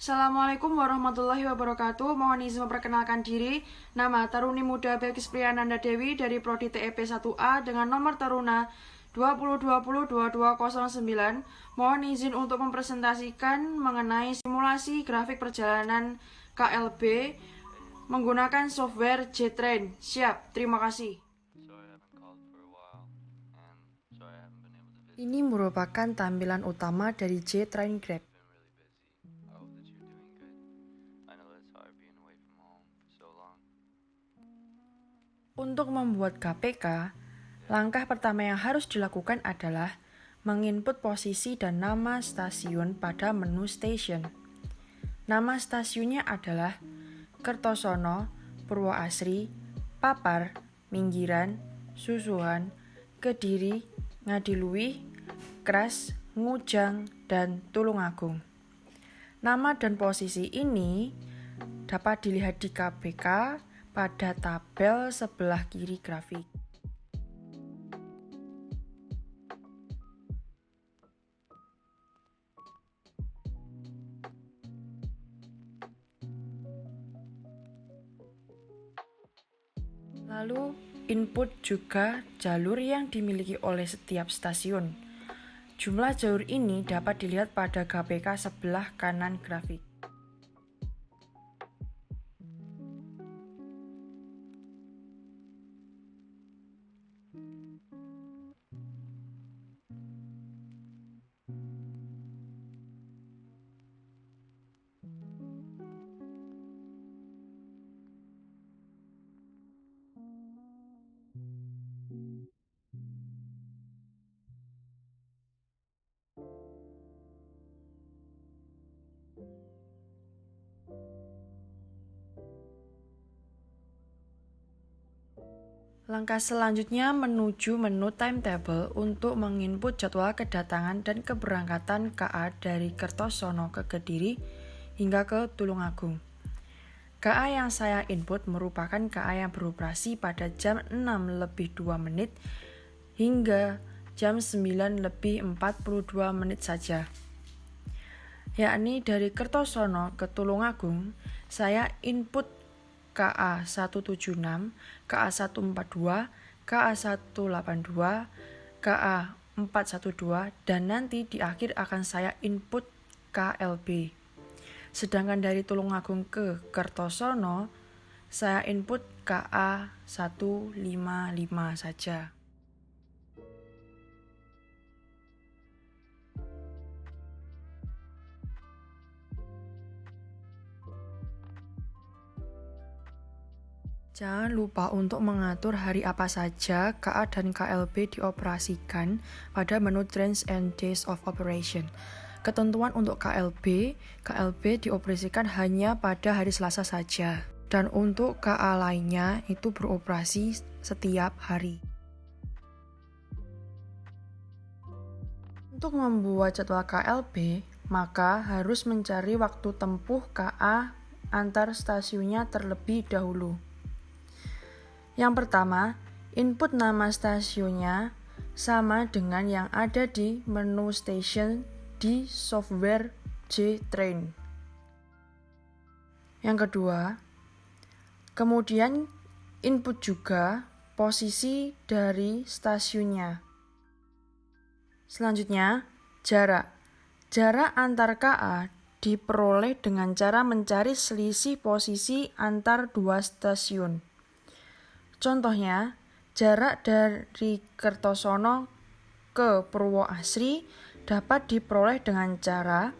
Assalamualaikum warahmatullahi wabarakatuh. Mohon izin memperkenalkan diri. Nama Taruni Muda Belkis Priyananda Dewi dari Prodi TEP 1A dengan nomor taruna 2020-2209. Mohon izin untuk mempresentasikan mengenai simulasi grafik perjalanan KLB menggunakan software JTrain. Siap, terima kasih. Ini merupakan tampilan utama dari JTrain Grab. Untuk membuat KPK, langkah pertama yang harus dilakukan adalah menginput posisi dan nama stasiun pada menu station. Nama stasiunnya adalah Kertosono, Purwoasri, Papar, Minggiran, Susuhan, Kediri, Ngadiluih, Kras, Ngujang, dan Tulungagung. Nama dan posisi ini dapat dilihat di KPK pada tabel sebelah kiri grafik. Lalu, input juga jalur yang dimiliki oleh setiap stasiun. Jumlah jalur ini dapat dilihat pada KPK sebelah kanan grafik. Langkah selanjutnya menuju menu timetable untuk menginput jadwal kedatangan dan keberangkatan KA dari Kertosono ke Kediri hingga ke Tulungagung. KA yang saya input merupakan KA yang beroperasi pada jam 6:02 hingga jam 9:42 saja. Yakni dari Kertosono ke Tulungagung, saya input KA 176, KA 142, KA 182, KA 412, dan nanti di akhir akan saya input KLB. Sedangkan dari Tulungagung ke Kertosono, saya input KA 155 saja. Jangan lupa untuk mengatur hari apa saja KA dan KLB dioperasikan pada menu Trains and Days of Operation. Ketentuan untuk KLB dioperasikan hanya pada hari Selasa saja. Dan untuk KA lainnya itu beroperasi setiap hari. Untuk membuat jadwal KLB, maka harus mencari waktu tempuh KA antar stasiunnya terlebih dahulu. Yang pertama, input nama stasiunnya sama dengan yang ada di menu station di software JTrain. Yang kedua, kemudian input juga posisi dari stasiunnya. Selanjutnya, jarak. Jarak antar KA diperoleh dengan cara mencari selisih posisi antar dua stasiun. Contohnya, jarak dari Kertosono ke Purwoasri dapat diperoleh dengan cara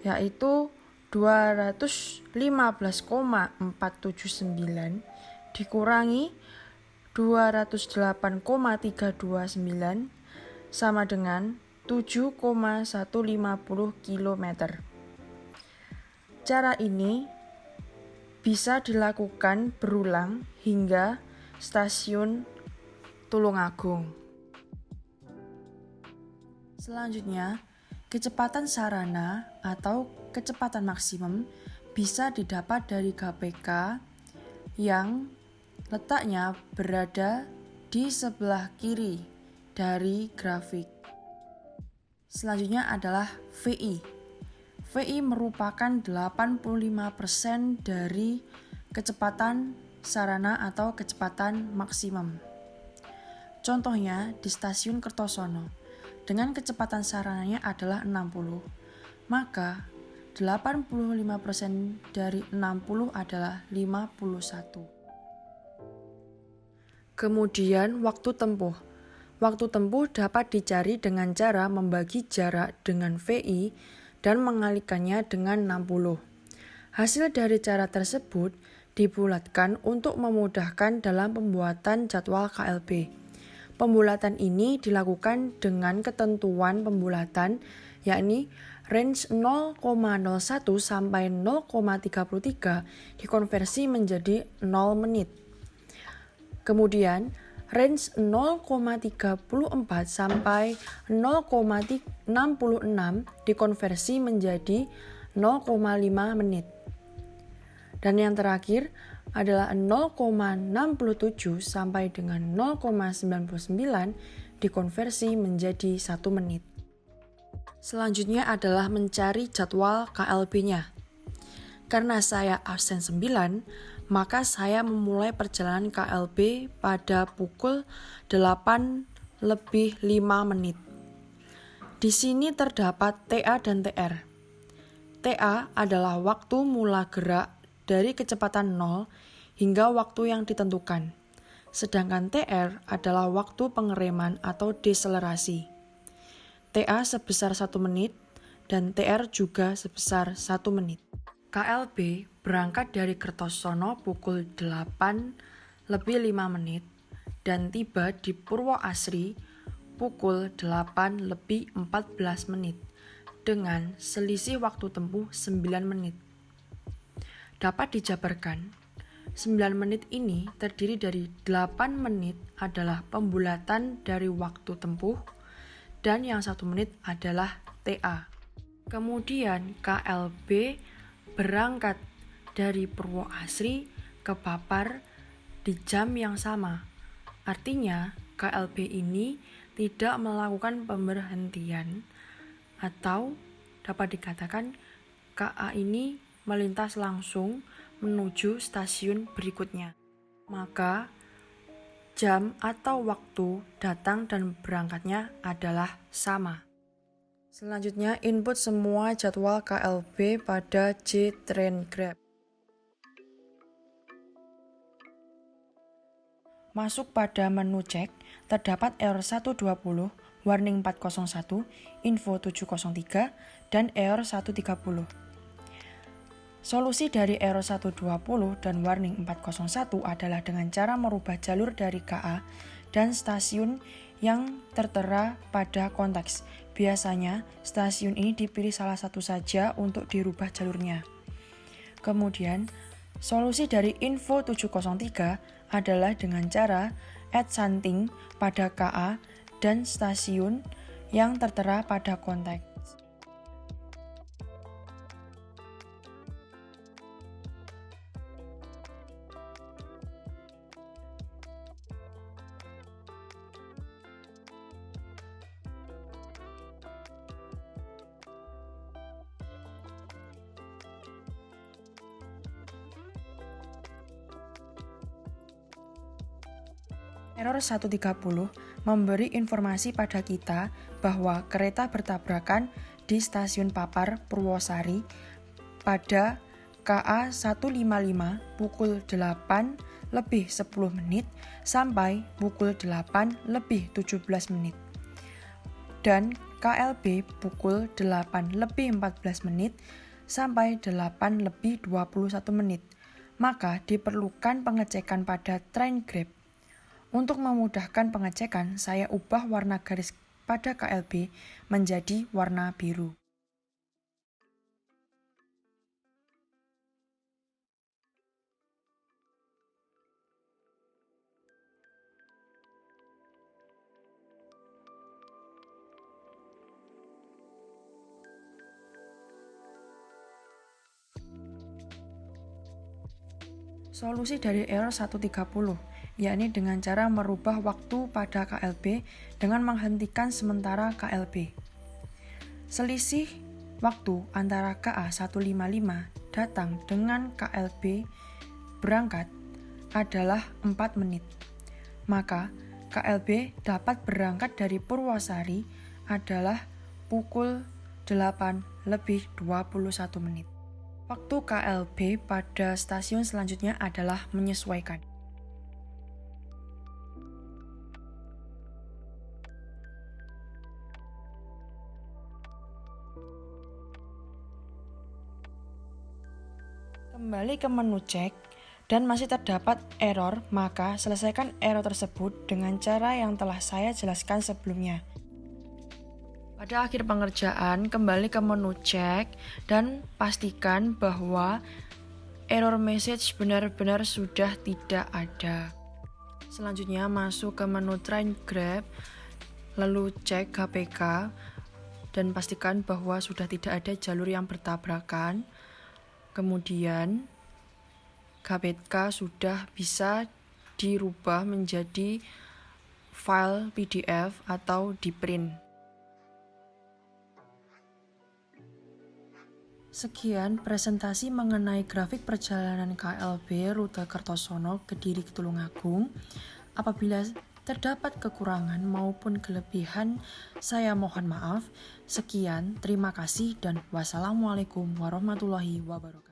yaitu 215,479 dikurangi 208,329 sama dengan 7,150 km. Cara ini bisa dilakukan berulang hingga stasiun Tulungagung. Selanjutnya, kecepatan sarana atau kecepatan maksimum bisa didapat dari KPK yang letaknya berada di sebelah kiri dari grafik. Selanjutnya adalah VI. VI merupakan 85% dari kecepatan sarana atau kecepatan maksimum. Contohnya di stasiun Kertosono, dengan kecepatan sarananya adalah 60, maka 85% dari 60 adalah 51. Kemudian waktu tempuh. Waktu tempuh dapat dicari dengan cara membagi jarak dengan VI dan mengalikannya dengan 60. Hasil dari cara tersebut dibulatkan untuk memudahkan dalam pembuatan jadwal KLB. Pembulatan ini dilakukan dengan ketentuan pembulatan, yakni range 0,01 sampai 0,33 dikonversi menjadi 0 menit. Kemudian, range 0,34 sampai 0,66 dikonversi menjadi 0,5 menit. Dan yang terakhir adalah 0,67 sampai dengan 0,99 dikonversi menjadi 1 menit. Selanjutnya adalah mencari jadwal KLB-nya. Karena saya absen 9, maka saya memulai perjalanan KLB pada pukul 8:05. Di sini terdapat TA dan TR. TA adalah waktu mula gerak dari kecepatan 0 hingga waktu yang ditentukan. Sedangkan TR adalah waktu pengereman atau deselerasi. TA sebesar 1 menit dan TR juga sebesar 1 menit. KLB berangkat dari Kertosono pukul 8:05 dan tiba di Purwoasri pukul 8:14 dengan selisih waktu tempuh 9 menit. Dapat dijabarkan, 9 menit ini terdiri dari 8 menit adalah pembulatan dari waktu tempuh dan yang 1 menit adalah TA. Kemudian KLB berangkat dari Purwoasri ke Papar di jam yang sama. Artinya KLB ini tidak melakukan pemberhentian atau dapat dikatakan KA ini melintas langsung menuju stasiun berikutnya. Maka jam atau waktu datang dan berangkatnya adalah sama. Selanjutnya input semua jadwal KLB pada J-Train-Grab. Masuk pada menu cek, terdapat error 120, warning 401, info 703, dan error 130. Solusi dari error 120 dan warning 401 adalah dengan cara merubah jalur dari KA dan stasiun yang tertera pada konteks. Biasanya, stasiun ini dipilih salah satu saja untuk dirubah jalurnya. Kemudian, solusi dari info 703 adalah dengan cara add something pada KA dan stasiun yang tertera pada konteks. Error 130 memberi informasi pada kita bahwa kereta bertabrakan di stasiun Papar Purwosari pada KA 155 pukul 8:10 sampai pukul 8:17 dan KLB pukul 8:14 sampai 8:21. Maka diperlukan pengecekan pada train grab. Untuk memudahkan pengecekan, saya ubah warna garis pada KLB menjadi warna biru. Solusi dari error 130, yakni dengan cara merubah waktu pada KLB dengan menghentikan sementara KLB. Selisih Waktu antara KA 155 datang dengan KLB berangkat adalah 4 menit. Maka KLB dapat berangkat dari Purwosari adalah pukul 8:21 menit. Waktu KLB pada stasiun selanjutnya adalah menyesuaikan. Kembali ke menu cek dan masih terdapat error, maka selesaikan error tersebut dengan cara yang telah saya jelaskan sebelumnya. Pada akhir pengerjaan, kembali ke menu cek dan pastikan bahwa error message benar-benar sudah tidak ada. Selanjutnya masuk ke menu Train Grab, lalu cek GPK dan pastikan bahwa sudah tidak ada jalur yang bertabrakan. Kemudian GPK sudah bisa dirubah menjadi file PDF atau di print. Sekian presentasi mengenai grafik perjalanan KLB rute Kertosono Kediri Tulungagung. Apabila terdapat kekurangan maupun kelebihan, saya mohon maaf. Sekian, terima kasih dan wassalamualaikum warahmatullahi wabarakatuh.